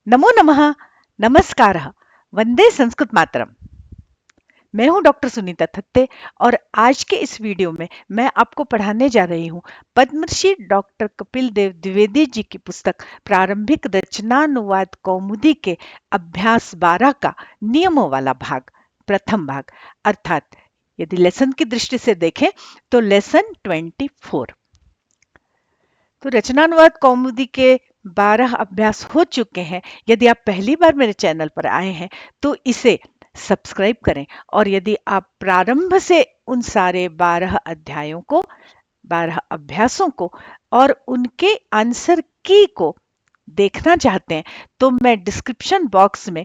नमो नमः, नमस्कारः, वंदे संस्कृत मातरम। मैं हूं डॉक्टर सुनीता थत्ते और आज के इस वीडियो में मैं आपको पढ़ाने जा रही हूं पद्मश्री डॉक्टर कपिल देव द्विवेदी जी की पुस्तक प्रारंभिक रचनानुवाद कौमुदी के अभ्यास 12 का नियमों वाला भाग, प्रथम भाग, अर्थात यदि लेसन की दृष्टि से देखें तो लेसन 24। तो रचनानुवाद कौमुदी के 12 अभ्यास हो चुके हैं। यदि आप पहली बार मेरे चैनल पर आए हैं तो इसे सब्सक्राइब करें, और यदि आप प्रारंभ से उन सारे 12 अध्यायों को, 12 अभ्यासों को और उनके आंसर की को देखना चाहते हैं तो मैं डिस्क्रिप्शन बॉक्स में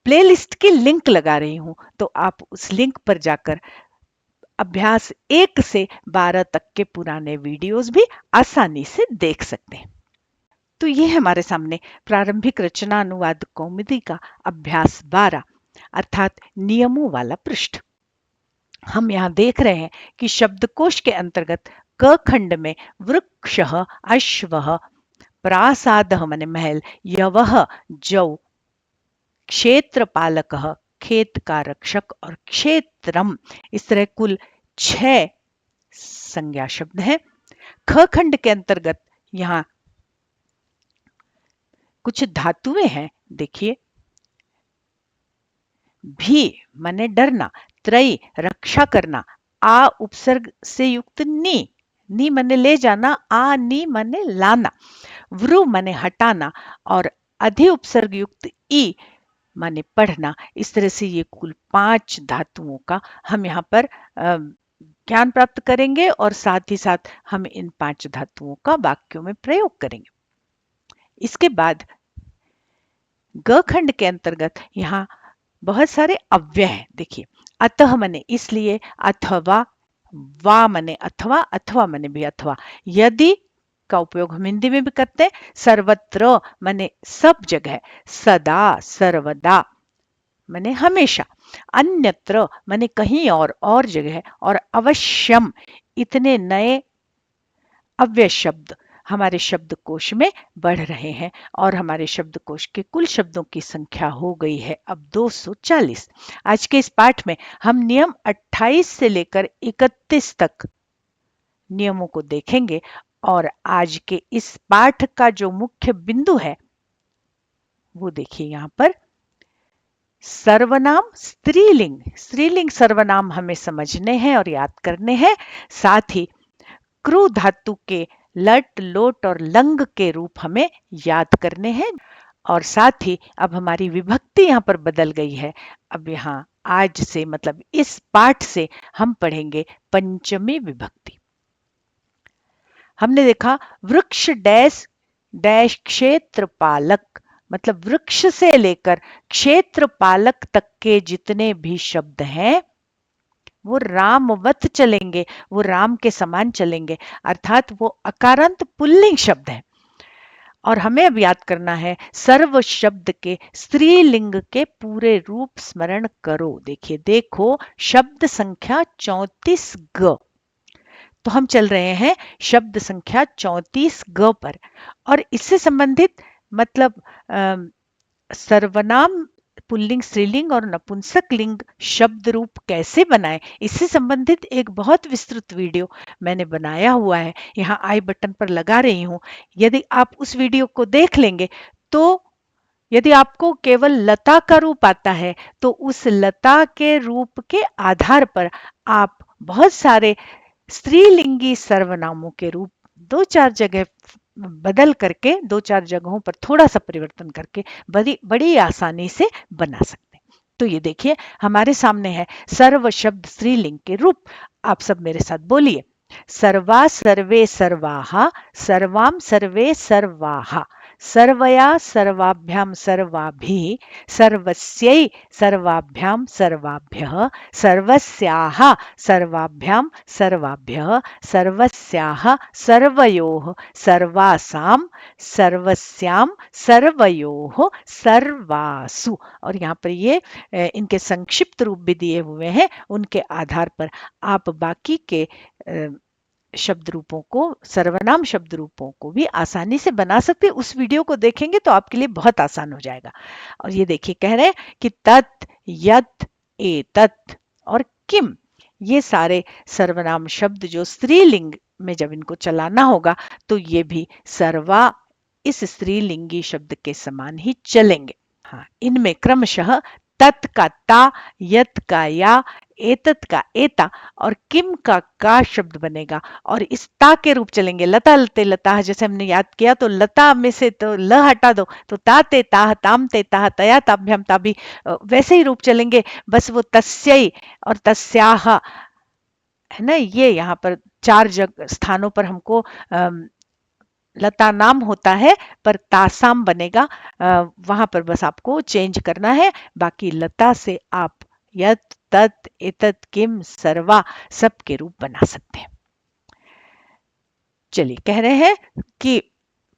प्लेलिस्ट की लिंक लगा रही हूं, तो आप उस लिंक पर जाकर अभ्यास 1 से 12 तक के पुराने वीडियोस भी आसानी से देख सकते हैं। तो ये है हमारे सामने प्रारंभिक रचना अनुवाद कौमुदी का अभ्यास 12, अर्थात नियमों वाला पृष्ठ। हम यहाँ देख रहे हैं कि शब्दकोश के अंतर्गत क खंड में वृक्ष, अश्व, प्रासाद माने महल, यवः जौ, क्षेत्र पालक खेत का रक्षक और क्षेत्रम, इस तरह कुल 6 संज्ञा शब्द हैं। ख खंड के अंतर्गत यहाँ कुछ धातुएं हैं, देखिए। भी माने डरना, त्रयी रक्षा करना, आ उपसर्ग से युक्त नी, नी माने ले जाना, आ नी माने लाना, व्रु माने हटाना और अधि उपसर्ग युक्त ई माने पढ़ना। इस तरह से ये कुल 5 धातुओं का हम यहाँ पर ज्ञान प्राप्त करेंगे और साथ ही साथ हम इन 5 धातुओं का वाक्यों में प्रयोग करेंगे। इसके बाद ग खंड के अंतर्गत यहाँ बहुत सारे अव्यय हैं, देखिए। अतः मने इसलिए, अथवा, वा मने अथवा, अथवा मने भी अथवा, यदि का उपयोग हम हिंदी में भी करते हैं। सर्वत्र मने सब जगह, सदा सर्वदा मने हमेशा, अन्यत्र मने कहीं और जगह, और अवश्यम, इतने नए अव्यय शब्द हमारे शब्दकोश में बढ़ रहे हैं और हमारे शब्दकोश के कुल शब्दों की संख्या हो गई है अब 240। आज के इस पाठ में हम नियम 28 से लेकर 31 तक नियमों को देखेंगे, और आज के इस पाठ का जो मुख्य बिंदु है वो देखिए यहाँ पर। सर्वनाम स्त्रीलिंग, स्त्रीलिंग सर्वनाम हमें समझने हैं और याद करने हैं। साथ ही क्रू धातु के लट, लोट और लंग के रूप हमें याद करने हैं। और साथ ही अब हमारी विभक्ति यहाँ पर बदल गई है। अब यहाँ आज से मतलब इस पाठ से हम पढ़ेंगे पंचमी विभक्ति। हमने देखा वृक्ष डैश डैश क्षेत्रपालक, मतलब वृक्ष से लेकर क्षेत्रपालक तक के जितने भी शब्द हैं वो रामवत चलेंगे, वो राम के समान चलेंगे, अर्थात वो अकारांत पुल्लिंग शब्द है। और हमें अब याद करना है सर्व शब्द के स्त्रीलिंग के पूरे रूप स्मरण करो। देखिए, देखो शब्द संख्या 34 ग। तो हम चल रहे हैं शब्द संख्या 34 ग पर, और इससे संबंधित मतलब सर्वनाम पुल्लिंग, स्त्रीलिंग और नपुंसक लिंग शब्द रूप कैसे बनाएं, इससे संबंधित एक बहुत विस्तृत वीडियो मैंने बनाया हुआ है, यहाँ आई बटन पर लगा रही हूं। यदि आप उस वीडियो को देख लेंगे तो यदि आपको केवल लता का रूप आता है तो उस लता के रूप के आधार पर आप बहुत सारे स्त्रीलिंगी सर्वनामों के रूप दो चार जगह बदल करके, दो चार जगहों पर थोड़ा सा परिवर्तन करके बड़ी बड़ी आसानी से बना सकते हैं। तो ये देखिए हमारे सामने है सर्व शब्द स्त्रीलिंग के रूप। आप सब मेरे साथ बोलिए। सर्वा सर्वे सर्वाहा, सर्वाम सर्वे सर्वाहा, सर्वया सर्वाभ्याम सर्वाभिः, सर्वस्यै सर्वाभ्यां सर्वाभ्यः, सर्वस्याः सर्वाभ्यां सर्वाभ्यः, सर्वस्याः सर्वयोः सर्वासां सर्वस्यां सर्वयोः सर्वासु। और यहाँ पर ये इनके संक्षिप्त रूप भी दिए हुए हैं, उनके आधार पर आप बाकी के शब्द रूपों को, सर्वनाम शब्द रूपों को भी आसानी से बना सकते हैं। उस वीडियो को देखेंगे तो आपके लिए बहुत आसान हो जाएगा। और ये देखिए कह रहे हैं कि तत्, यत्, एतत् और किम, ये सारे सर्वनाम शब्द जो स्त्रीलिंग में जब इनको चलाना होगा तो ये भी सर्वा इस स्त्रीलिंगी शब्द के समान ही चलेंगे। हाँ, इनमें क्रमशः तत् का ता, यत का या, एतत का एता और किम का शब्द बनेगा और इस ता के रूप चलेंगे। लता लते लता, जैसे हमने याद किया तो लता में से तो ल हटा दो तो ताते ताह, तामते ताह, तया ताभ्याम ताभी, वैसे ही रूप चलेंगे। बस वो तस्यै और तस्याह है ना, ये यहाँ पर चार स्थानों पर हमको लता नाम होता है पर तासाम बनेगा, वहां पर बस आपको चेंज करना है। बाकी लता से आप यत, तत्, एतत्, किम, सर्वा सबके रूप बना सकते हैं। चलिए कह रहे हैं कि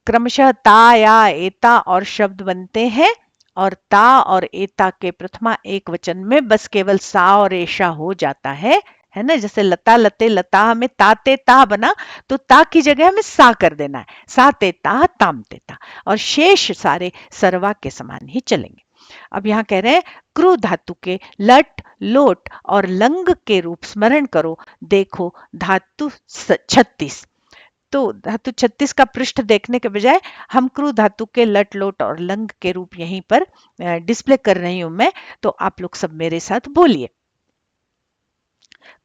क्रमशः ता या एता और शब्द बनते हैं और ता और एता के प्रथमा एक वचन में बस केवल सा और ऐशा हो जाता है ना। जैसे लता लते लता हमें ताते ता बना तो ता की जगह हमें सा कर देना है, सा ते ता, ताम ते ता, और शेष सारे सर्वा के समान ही चलेंगे। अब यहाँ कह रहे हैं क्रू धातु के लट, लोट और लंग के रूप स्मरण करो, देखो धातु 36। तो धातु 36 का पृष्ठ देखने के बजाय हम क्रू धातु के लट, लोट और लंग के रूप यहीं पर डिस्प्ले कर रही हूं मैं, तो आप लोग सब मेरे साथ बोलिए।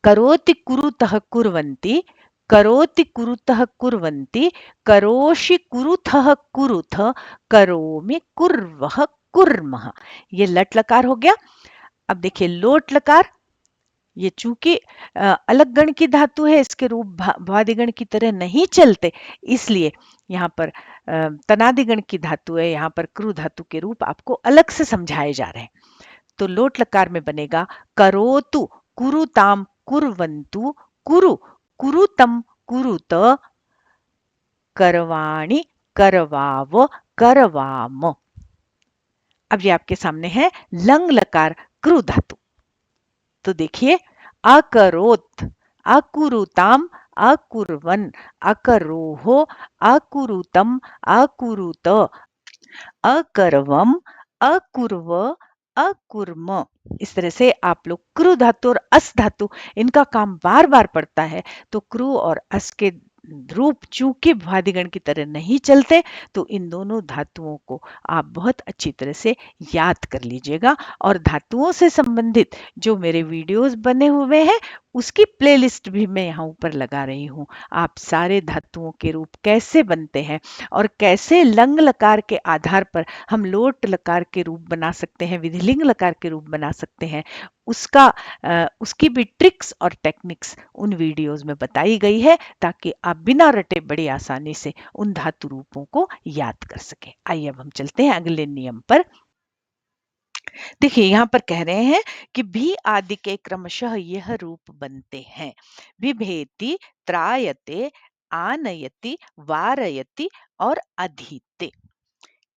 करोति कुरुतः कुर्वन्ति, करोति कुरुतः कुर्वन्ति, करोषि कुरुथः कुरुथ, करोमि कुर्वः कुर्मः। ये लट लकार हो गया। अब देखिए लोट लकार, ये चूंकि अलग गण की धातु है, इसके रूप भ्वादिगण की तरह नहीं चलते, इसलिए यहाँ पर तनादिगण की धातु है, यहाँ पर क्रू धातु के रूप आपको अलग से समझाए जा रहे हैं। तो लोट लकार में बनेगा करोतु, कुरुताम, कुर्वन्तु, कुरु, कुरुतम, कुरुत, करवाणि, करवाव, करवाम। अब ये आपके सामने है लंग लकार क्रू धातु। तो देखिए अकरोत, अकुरुताम, अकुर्वन, अकरोहो, अकुरुतम, अकुरुत, अकर्वम, अकुर्व, अकुर्म। इस तरह से आप लोग क्रू धातु और अस धातु इनका काम बार बार पड़ता है, तो क्रू और अस के रूप चूंकि भ्वादिगण की तरह नहीं चलते, तो इन दोनों धातुओं को आप बहुत अच्छी तरह से याद कर लीजिएगा। और धातुओं से संबंधित जो मेरे वीडियोस बने हुए हैं उसकी प्लेलिस्ट भी मैं यहाँ ऊपर लगा रही हूँ। आप सारे धातुओं के रूप कैसे बनते हैं और कैसे लंग लकार के आधार पर हम लोट लकार के रूप बना सकते हैं, विधिलिंग लकार के रूप बना सकते हैं, उसकी भी ट्रिक्स और टेक्निक्स उन वीडियोस में बताई गई है, ताकि आप बिना रटे बड़ी आसानी से उन धातु रूपों को याद कर सकें। आइए अब हम चलते हैं अगले नियम पर। देखिए यहाँ पर कह रहे हैं कि भी आदि के क्रमशः यह रूप बनते हैं, विभेति, त्रायते, आनयति, वारयति और अधीते।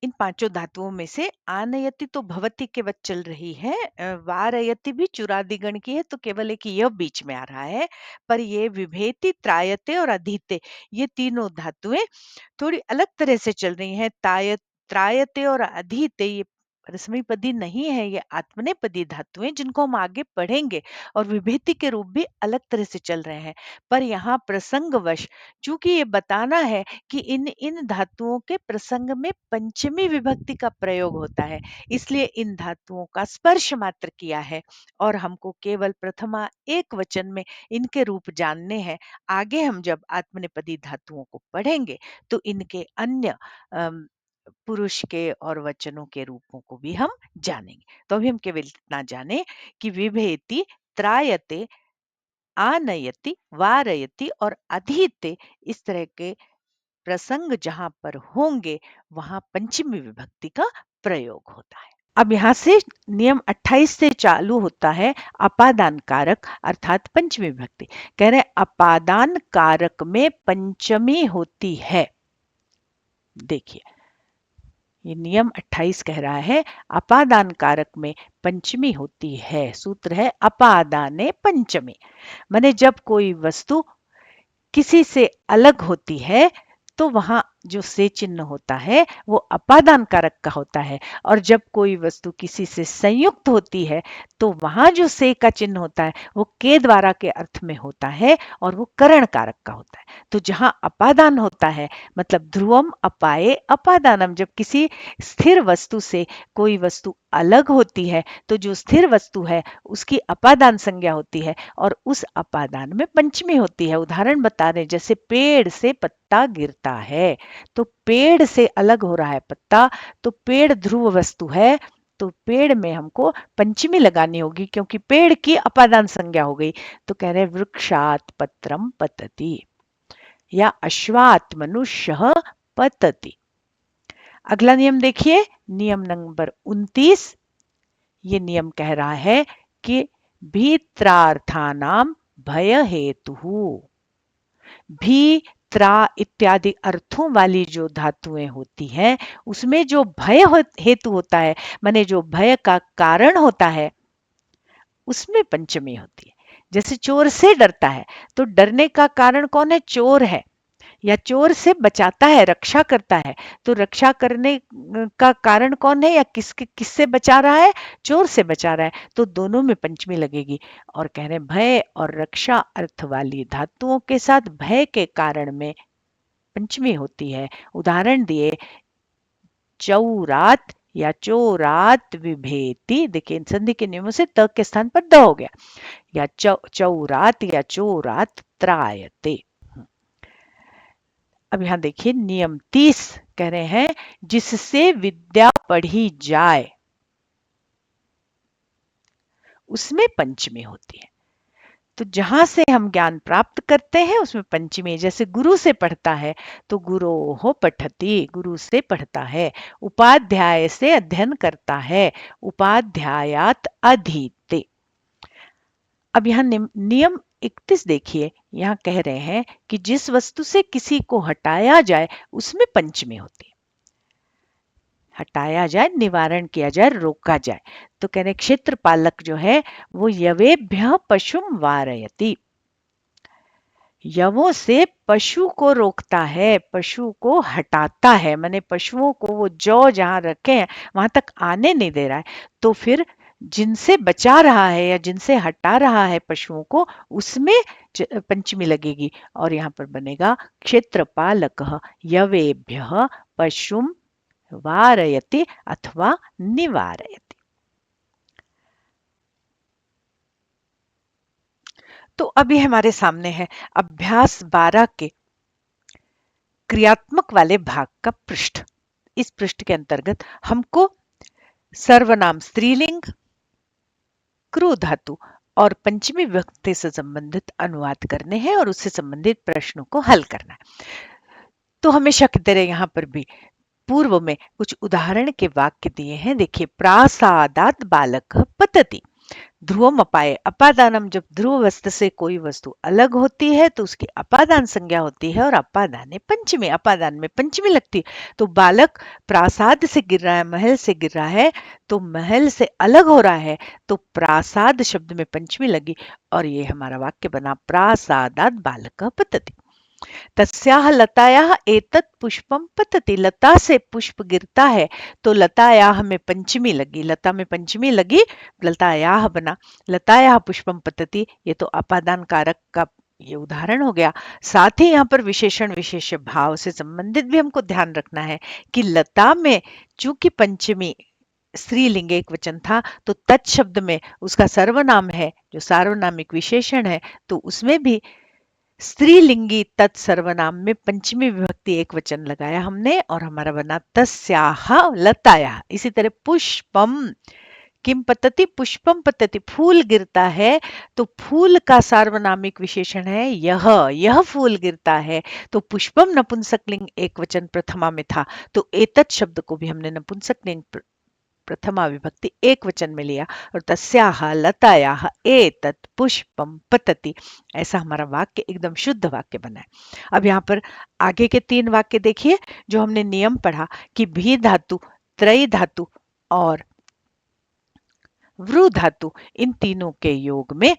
इन पांचों धातुओं में से आनयति तो भवति के वच चल रही है, वारयति भी चुरादिगण की है तो केवल एक य बीच में आ रहा है, पर ये विभेति, त्रायते और अधीते ये तीनों धातुएं थोड़ी अलग तरह से चल रही हैं। त्रायते और अधीते ये रश्मिपदी नहीं है, ये आत्मनेपदी धातुएं जिनको हम आगे पढ़ेंगे, और विभेति के रूप भी अलग तरह से चल रहे हैं। पर यहाँ प्रसंगवश चूंकि ये बताना है कि इन इन धातुओं के प्रसंग में पंचमी विभक्ति का प्रयोग होता है, इसलिए इन धातुओं का स्पर्श मात्र किया है और हमको केवल प्रथमा एक वचन में इनके रूप जानने हैं। आगे हम जब आत्मनेपदी धातुओं को पढ़ेंगे तो इनके अन्य पुरुष के और वचनों के रूपों को भी हम जानेंगे। तो अभी हम केवल इतना जाने कि विभेति, त्रायते, आनयति, वारयति और अधीते इस तरह के प्रसंग जहां पर होंगे वहां पंचमी विभक्ति का प्रयोग होता है। अब यहाँ से नियम 28 से चालू होता है अपादान कारक अर्थात पंचमी विभक्ति। कह रहे अपादान कारक में पंचमी होती है। देखिए ये नियम 28 कह रहा है अपादान कारक में पंचमी होती है। सूत्र है अपादाने पंचमी, माने जब कोई वस्तु किसी से अलग होती है तो वहां जो से चिन्ह होता है वो अपादान कारक का होता है, और जब कोई वस्तु किसी से संयुक्त होती है तो वहां जो से का चिन्ह होता है वो के द्वारा के अर्थ में होता है और वो करण कारक का होता है। तो जहां अपादान होता है मतलब ध्रुवम अपाये अपादानम, जब किसी स्थिर वस्तु से कोई वस्तु अलग होती है तो जो स्थिर वस्तु है उसकी अपादान संज्ञा होती है और उस अपादान में पंचमी होती है। उदाहरण बता रहे, जैसे पेड़ से पत्ता गिरता है, तो पेड़ से अलग हो रहा है पत्ता, तो पेड़ ध्रुव वस्तु है, तो पेड़ में हमको पंचमी लगानी होगी क्योंकि पेड़ की अपादान संज्ञा हो गई। तो कह रहे वृक्षात पत्रम पतति या अश्वात मनुष्य पतति। अगला नियम देखिए, नियम नंबर 29। ये नियम कह रहा है कि भीत्रार्थानाम भय हेतु, भी त्रा इत्यादि अर्थों वाली जो धातुएं होती हैं उसमें जो भय हेतु होता है, माने जो भय का कारण होता है, उसमें पंचमी होती है। जैसे चोर से डरता है तो डरने का कारण कौन है? चोर है, या चोर से बचाता है, रक्षा करता है, तो रक्षा करने का कारण कौन है, या किससे बचा रहा है? चोर से बचा रहा है, तो दोनों में पंचमी लगेगी। और कह रहे हैं भय और रक्षा अर्थ वाली धातुओं के साथ भय के कारण में पंचमी होती है। उदाहरण दिए, चौरात या चोरात विभेति, देखिए इन संधि के नियमों से त के स्थान पर द हो गया, या चौरात या चोरात त्रायते। अब यहां देखिए नियम 30 कह रहे हैं जिससे विद्या पढ़ी जाए उसमें पंचमी होती है। तो जहां से हम ज्ञान प्राप्त करते हैं उसमें पंचमी, जैसे गुरु से पढ़ता है तो गुरो हो पठती, गुरु से पढ़ता है। उपाध्याय से अध्ययन करता है, उपाध्यायात अधीते। अब यहाँ नियम 31 देखिए, यहाँ कह रहे हैं कि जिस वस्तु से किसी को हटाया जाए उसमें पंचमी होती है। हटाया जाए, निवारण किया जाए, रोका जाए। तो कह रहे क्षेत्रपालक जो है वो यवेभ्य पशुम वारयति, यवों से पशु को रोकता है, पशु को हटाता है, माने पशुओं को वो जौ जहां रखे हैं वहां तक आने नहीं दे रहा है। तो फिर जिनसे बचा रहा है या जिनसे हटा रहा है पशुओं को, उसमें पंचमी लगेगी और यहाँ पर बनेगा क्षेत्रपालक यवेभ्य पशुम वारयति अथवा निवारयति। तो अभी हमारे सामने है अभ्यास 12 के क्रियात्मक वाले भाग का पृष्ठ। इस पृष्ठ के अंतर्गत हमको सर्वनाम स्त्रीलिंग, क्रू धातु और पंचमी विभक्ति से संबंधित अनुवाद करने हैं और उससे संबंधित प्रश्नों को हल करना है। तो हमेशा की तरह यहाँ पर भी पूर्व में कुछ उदाहरण के वाक्य दिए हैं। देखिए, प्रासादात बालक पतति, ध्रुवम अपाये अपादानम, जब ध्रुव वस्तु से कोई वस्तु अलग होती है तो उसकी अपादान संज्ञा होती है और अपादान पंचमी, अपादान में पंचमी लगती है। तो बालक प्रासाद से गिर रहा है, महल से गिर रहा है, तो महल से अलग हो रहा है, तो प्रासाद शब्द में पंचमी लगी और ये हमारा वाक्य बना प्रासादात बालक पतति। तस्याह लतायाह एतत् पुष्पम पतति, लता से पुष्प गिरता है तो लतायाह में पंचमी लगी, लता में पंचमी लगी, लतायाह बना। लतायाह पुष्पम पतति, ये तो अपादान कारक का ये उदाहरण हो गया। साथ ही यहाँ पर विशेषण विशेष्य भाव से संबंधित भी हमको ध्यान रखना है कि लता में चूंकि पंचमी स्त्रीलिंग एक वचन था तो तत् शब्द में उसका सर्वनाम है जो सार्वनामिक विशेषण है, तो उसमें भी स्त्रीलिंगी तत्सर्वनाम में पंचमी विभक्ति एक वचन लगाया हमने और हमारा बना तस्याह लतायाह। इसी तरह पुष्पम किम पतति, पुष्पम पतति, फूल गिरता है तो फूल का सार्वनामिक विशेषण है यह फूल गिरता है, तो पुष्पम नपुंसकलिंग एक वचन प्रथमा में था तो एतत् शब्द को भी हमने नपुंसकलिंग प्रथमा विभक्ति एक वचन में लिया और तस्याह लतायाह एतत् पुष्पम पतति, ऐसा हमारा वाक्य एकदम शुद्ध वाक्य बना है। अब यहाँ पर आगे के 3 वाक्य देखिए जो हमने नियम पढ़ा कि भी धातु, त्रयी धातु और वृ धातु, इन तीनों के योग में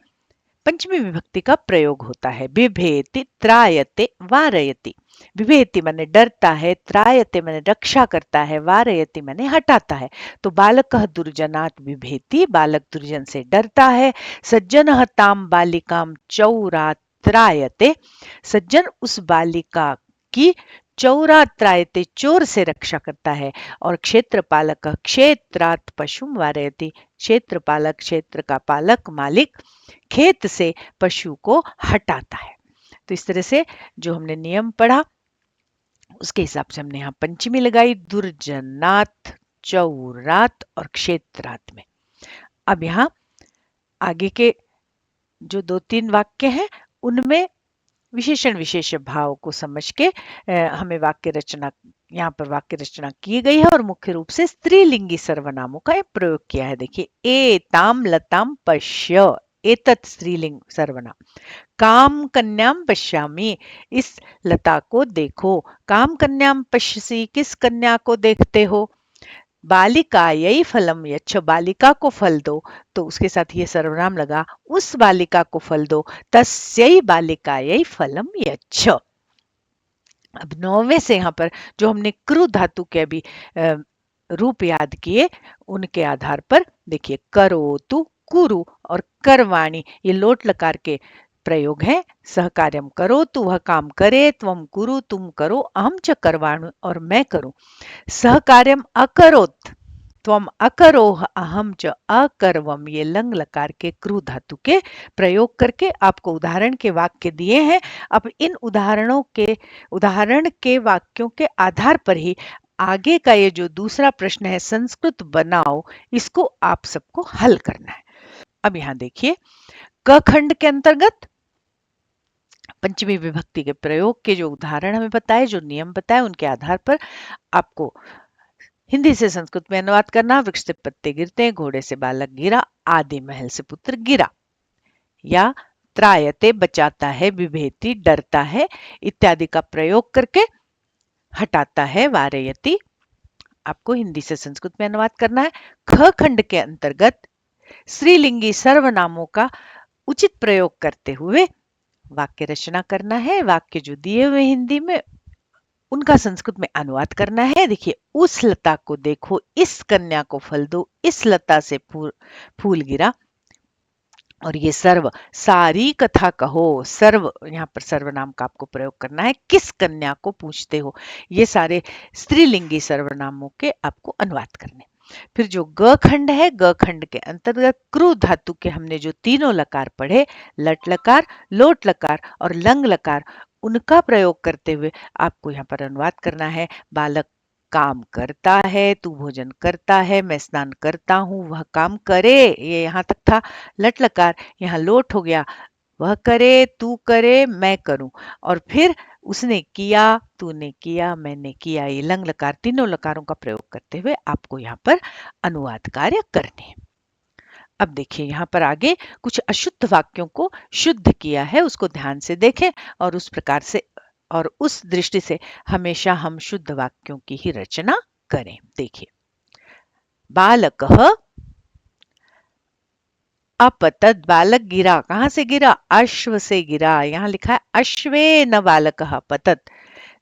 पंचमी विभक्ति का प्रयोग होता है। बिभेति, त्रायते, वारयति। बिभेति माने डरता है, त्रायते माने रक्षा करता है, वारयति माने हटाता है। तो बालकः दुर्जनात् बिभेति, बालक दुर्जन से डरता है। सज्जनः ताम बालिकाम चौरात् त्रायते, सज्जन उस बालिका की चौरात् त्रायते, चोर से रक्षा करता है। और क्षेत्रपालक क्षेत्रात् पशुम वारयति, क्षेत्रपालक क्षेत्र का पालक मालिक खेत से पशु को हटाता है। तो इस तरह से जो हमने नियम पढ़ा उसके हिसाब से हमने यहाँ पंचमी लगाई, दुर्जनात्, चौरात् और क्षेत्रात् में। अब यहाँ आगे के जो 2-3 वाक्य हैं उनमें विशेषण विशेष भाव को समझ के हमें वाक्य रचना, यहाँ पर वाक्य रचना की गई है और मुख्य रूप से स्त्रीलिंगी सर्वनामों का प्रयोग किया है। देखिए, एताम लताम पश्य, एतत् स्त्रीलिंग सर्वनाम। काम कन्याम पश्यामि, इस लता को देखो। काम कन्याम पश्यसि, किस कन्या को देखते हो। बालिकायै फलम यच्छ, बालिका को फल दो, तो उसके साथ ये सर्वनाम लगा, उस बालिका को फल दो। तस्यै बालिकायै फलम यच्छ। अब 9वें से यहाँ पर जो हमने कृ धातु के अभी रूप याद किए उनके आधार पर देखिए, करोतु, कुरु और करवाणी, ये लोट लकार के प्रयोग है। सहकार्यम करोतु, वह काम करे, त्वम कुरु, तुम करो, अहम च करवाणु और मैं करूं। सहकार्यम अकरोत, त्वम अकरोह, अहम च अकरवम, ये लंग लकार के कृ धातु के प्रयोग करके आपको उदाहरण के वाक्य दिए हैं। अब इन उदाहरण के वाक्यों के आधार पर ही आगे का ये जो दूसरा प्रश्न है संस्कृत बनाओ, इसको आप सबको हल करना है। अब यहां देखिए, क खंड के अंतर्गत पंचमी विभक्ति के प्रयोग के जो उदाहरण हमें बताए, जो नियम बताए, उनके आधार पर आपको हिंदी से संस्कृत में अनुवाद करना। वृक्ष से पत्ते गिरते हैं, घोड़े से बालक गिरा, आदि महल से पुत्र गिरा। या त्रायते बचाता है, बिभेति डरता है इत्यादि का प्रयोग करके हटाता है, वारयति आपको हिंदी से संस्कृत में अनुवाद करना है। ख खंड के अंतर्गत स्त्रीलिंगी सर्वनामों का उचित प्रयोग करते हुए वाक्य रचना करना है। वाक्य जो दिए हुए हिंदी में उनका संस्कृत में अनुवाद करना है। देखिए, उस लता को देखो, इस कन्या को फल दो, इस लता से फूल गिरा। और ये सर्व, सारी कथा कहो, सर्व यहाँ पर सर्वनाम का आपको प्रयोग करना है। किस कन्या को पूछते हो, ये सारे स्त्रीलिंगी सर्वनामों के आपको अनुवाद करने। फिर जो ग खंड है, ग खंड के अंतर्गत क्रू धातु के हमने जो तीनों लकार पढ़े, लट लकार, लोट लकार और लंग लकार, उनका प्रयोग करते हुए आपको यहाँ पर अनुवाद करना है। बालक काम करता है, तू भोजन करता है, मैं स्नान करता हूँ, वह काम करे, ये यहाँ तक था लट लकार। यहाँ लोट हो गया, वह करे, तू करे, मैं करूं। और फिर उसने किया, तूने किया, मैंने किया, ये लंग लकार, तीनों लकारों का प्रयोग करते हुए आपको यहाँ पर अनुवाद कार्य करने। अब देखिए, यहाँ पर आगे कुछ अशुद्ध वाक्यों को शुद्ध किया है, उसको ध्यान से देखें और उस प्रकार से और उस दृष्टि से हमेशा हम शुद्ध वाक्यों की ही रचना करें। देखिए, बालकः अपतत, बालक गिरा, कहां से गिरा, अश्व से गिरा। यहाँ लिखा है अश्वेन बालकः पतत,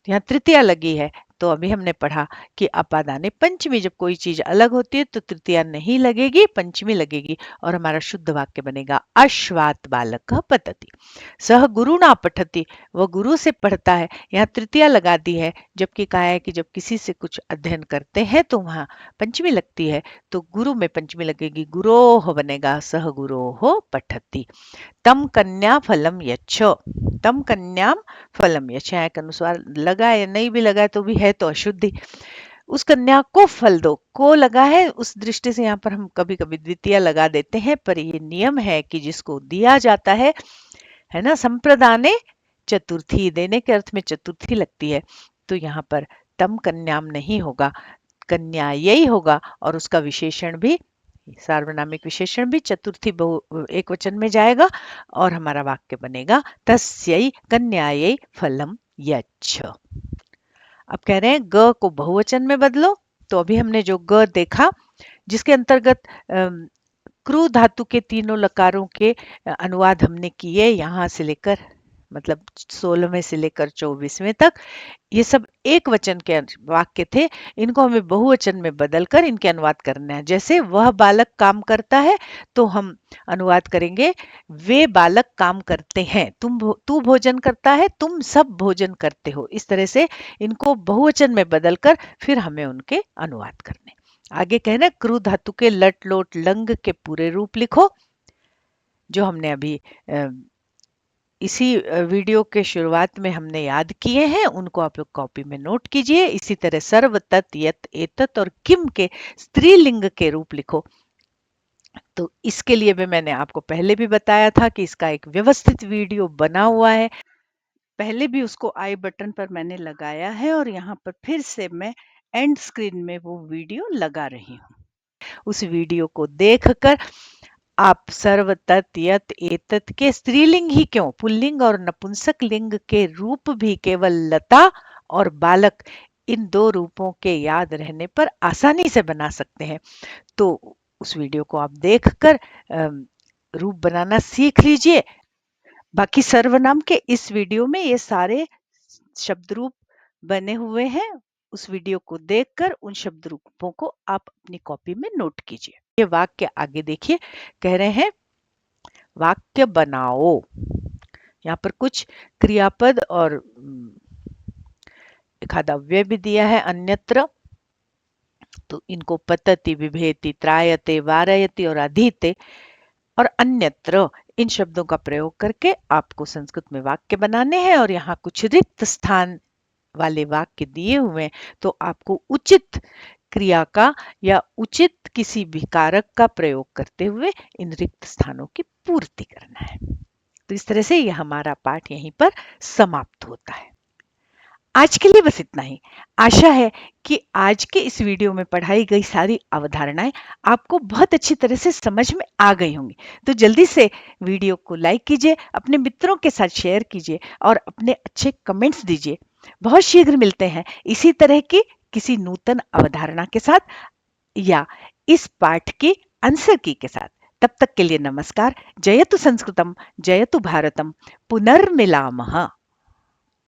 यहाँ तृतीया लगी है। तो अभी हमने पढ़ा कि अपादाने पंचमी, जब कोई चीज अलग होती है तो तृतीया नहीं लगेगी, पंचमी लगेगी और हमारा शुद्ध वाक्य बनेगा अश्वात बालक पतति। सह गुरु ना पठति, वह गुरु से पढ़ता है, यहाँ तृतीया लगा दी है, जबकि कहा है कि जब किसी से कुछ अध्ययन करते हैं तो वहां पंचमी लगती है, तो गुरु में पंचमी लगेगी, गुरोह बनेगा सह गुरोह पठति। तम कन्या फलम यच्छ, तम कन्याम फलम यच्छ, के अनुसार लगा या नहीं भी लगा तो भी है तो अशुद्धि। उस कन्या को फल दो, को लगा है, उस दृष्टि से यहाँ पर हम कभी कभी द्वितीय लगा देते हैं, पर ये नियम है कि जिसको दिया जाता है ना, संप्रदाने चतुर्थी, देने के अर्थ में चतुर्थी लगती है, तो यहाँ पर तम कन्याम नहीं होगा, कन्या यही होगा और उसका विशेषण भी, सार्वनामिक विशेषण भी चतुर्थी एक वचन में जाएगा और हमारा वाक्य बनेगा तस्यै कन्यायै फलम यच्छ। अब कह रहे हैं ग को बहुवचन में बदलो, तो अभी हमने जो ग देखा जिसके अंतर्गत क्रू धातु के तीनों लकारों के अनुवाद हमने किए यहाँ से लेकर, मतलब 16वें से लेकर 24वें तक। ये सब एक वचन के वाक्य थे। इनको हमें बहुवचन में बदलकर इनके अनुवाद करना है। जैसे वह बालक काम करता है, तो हम अनुवाद करेंगे वे बालक काम करते हैं। तू भोजन करता है, तुम सब भोजन करते हो। इस तरह से इनको बहुवचन में बदलकर फिर हमें उनके अनुवाद करने। आगे कहना, क्रू धातु के लट लोट लंग के पूरे रूप लिखो, जो हमने अभी इसी वीडियो के शुरुआत में हमने याद किए हैं। उनको आप लोग कॉपी में नोट कीजिए। इसी तरह सर्व, तत्, यत्, एतत् और किम के स्त्रीलिंग के रूप लिखो। तो इसके लिए भी मैंने आपको पहले भी बताया था कि इसका एक व्यवस्थित वीडियो बना हुआ है। पहले भी उसको आई बटन पर मैंने लगाया है और यहाँ पर फिर से मैं एंड स्क्रीन में वो वीडियो लगा रही हूँ। उस वीडियो को देखकर आप सर्व, तत्, यत्, एतत् के स्त्रीलिंग ही क्यों, पुल्लिंग और नपुंसक लिंग के रूप भी केवल लता और बालक, इन दो रूपों के याद रहने पर आसानी से बना सकते हैं। तो उस वीडियो को आप देखकर रूप बनाना सीख लीजिए। बाकी सर्वनाम के इस वीडियो में ये सारे शब्द रूप बने हुए हैं। उस वीडियो को देखकर उन शब्द रूपों को आप अपनी कॉपी में नोट कीजिए। ये वाक्य आगे देखिए, कह रहे हैं वाक्य बनाओ। यहाँ पर कुछ क्रियापद और एक आधा अव्यय भी दिया है, अन्यत्र। तो इनको पतति, विभेति, त्रायते, वारयति और अधीते और अन्यत्र, इन शब्दों का प्रयोग करके आपको संस्कृत में वाक्य बनाने हैं। और यहाँ कुछ रिक्त स्थान वाले वाक्य दिए हुए हैं, तो आपको उचित क्रिया का या उचित किसी भी कारक का प्रयोग करते हुए इन रिक्त स्थानों की पूर्ति करना है। तो इस तरह से यह हमारा पाठ यहीं पर समाप्त होता है। आज के लिए बस इतना ही। आशा है कि आज के इस वीडियो में पढ़ाई गई सारी अवधारणाएं आपको बहुत अच्छी तरह से समझ में आ गई होंगी। तो जल्दी से वीडियो को लाइक कीजिए, अपने मित्रों के साथ शेयर कीजिए और अपने अच्छे कमेंट्स दीजिए। बहुत शीघ्र मिलते हैं इसी तरह की किसी नूतन अवधारणा के साथ या इस पाठ की आंसर की के साथ। तब तक के लिए नमस्कार। जयतु संस्कृतम, जयतु भारतम, पुनर्मिलामः।